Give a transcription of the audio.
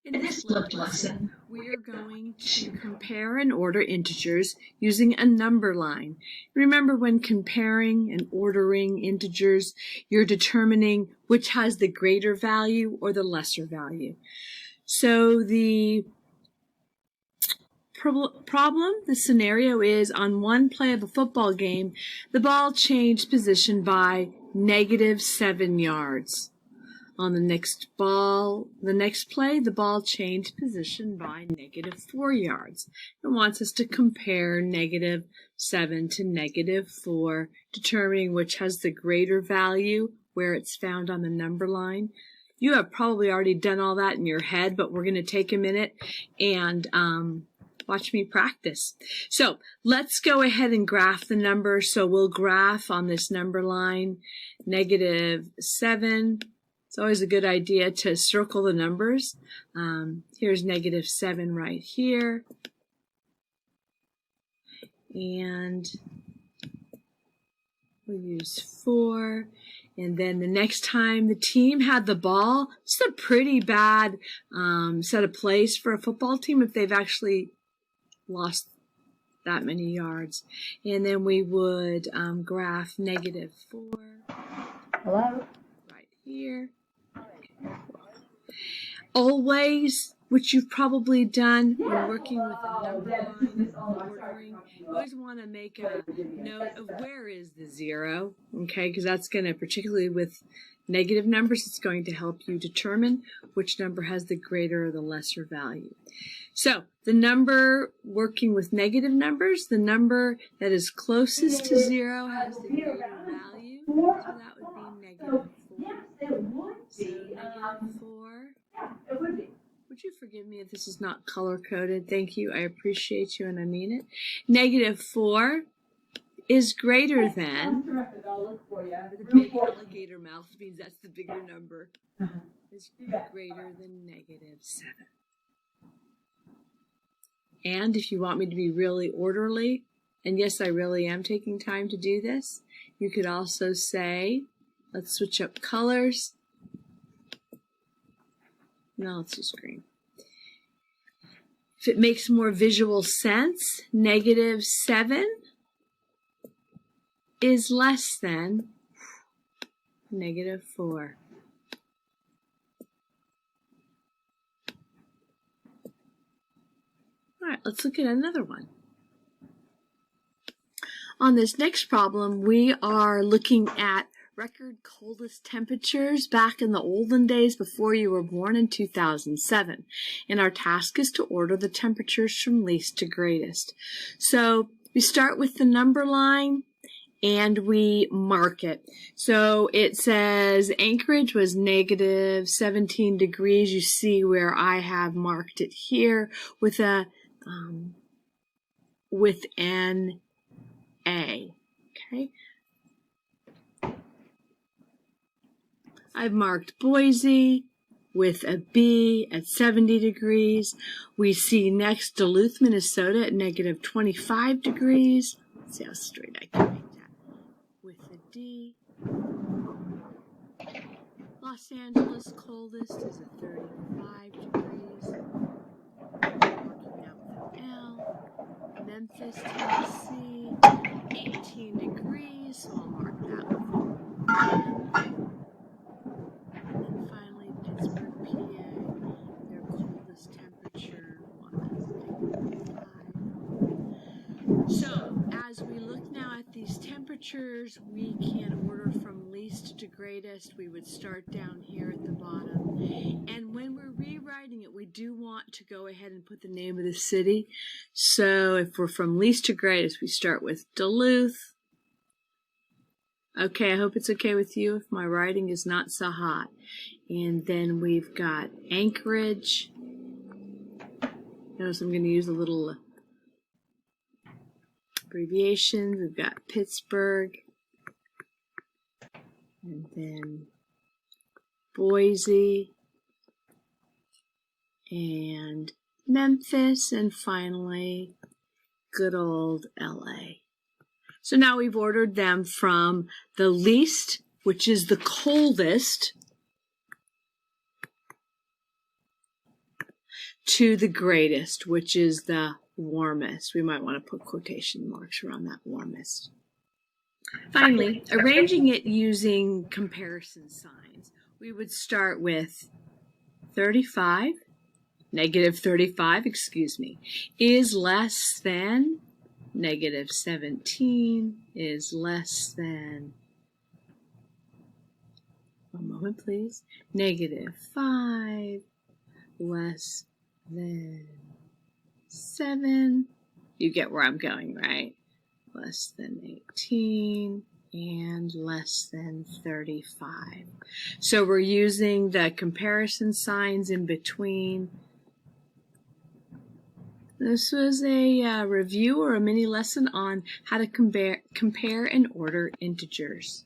In this flipped lesson, we are going to compare and order integers using a number line. Remember, when comparing and ordering integers, you're determining which has the greater value or the lesser value. So the problem, the scenario is, on one play of a football game, the ball changed position by -7 yards. On the next play, the ball changed position by -4 yards. It wants us to compare -7 to -4, determining which has the greater value where it's found on the number line. You have probably already done all that in your head, but we're going to take a minute and watch me practice. So let's go ahead and graph the numbers. So we'll graph on this number line -7. It's always a good idea to circle the numbers. Here's -7 right here. And we'll use 4. And then the next time the team had the ball, it's a pretty bad set of plays for a football team if they've actually lost that many yards. And then we would graph -4. Hello? Right here. Always, which you've probably done when working with a number line ordering, you always want to make a note of where is the 0, okay, because that's going to, particularly with negative numbers, it's going to help you determine which number has the greater or the lesser value. So the number working with negative numbers, the number that is closest to 0 has the greater value, so that would be -4. So -4. Would you forgive me if this is not color-coded? Thank you. I appreciate you and I mean it. -4 is greater than, the big alligator mouth means that's the bigger number, is greater than -7. And if you want me to be really orderly, and yes, I really am taking time to do this, you could also say, let's switch up colors. No, let's use green. If it makes more visual sense, -7 is less than -4. All right, let's look at another one. On this next problem, we are looking at record coldest temperatures back in the olden days before you were born in 2007. And our task is to order the temperatures from least to greatest. So we start with the number line and we mark it. So it says Anchorage was -17 degrees. You see where I have marked it here with a with an A. Okay. I've marked Boise with a B at 70 degrees. We see next Duluth, Minnesota at -25 degrees. Let's see how straight I can make that. With a D. Los Angeles coldest is at 35 degrees. Marking out with an L. Memphis, Tennessee, 18 degrees. So I'll mark that with an M. Their coldest temperature was -5. So as we look now at these temperatures, we can order from least to greatest. We would start down here at the bottom. And when we're rewriting it, we do want to go ahead and put the name of the city. So if we're from least to greatest, we start with Duluth. Okay, I hope it's okay with you if my writing is not so hot. And then we've got Anchorage. Notice I'm going to use a little abbreviation. We've got Pittsburgh. And then Boise. And Memphis. And finally, good old LA. So now we've ordered them from the least, which is the coldest, to the greatest, which is the warmest. We might want to put quotation marks around that warmest. Finally, arranging it using comparison signs. We would start with 35, negative 35, is less than, negative 17 is less than, one moment please, negative 5, less than 7, you get where I'm going, right? Less than 18, and less than 35. So we're using the comparison signs in between. This was a review or a mini lesson on how to compare and order integers.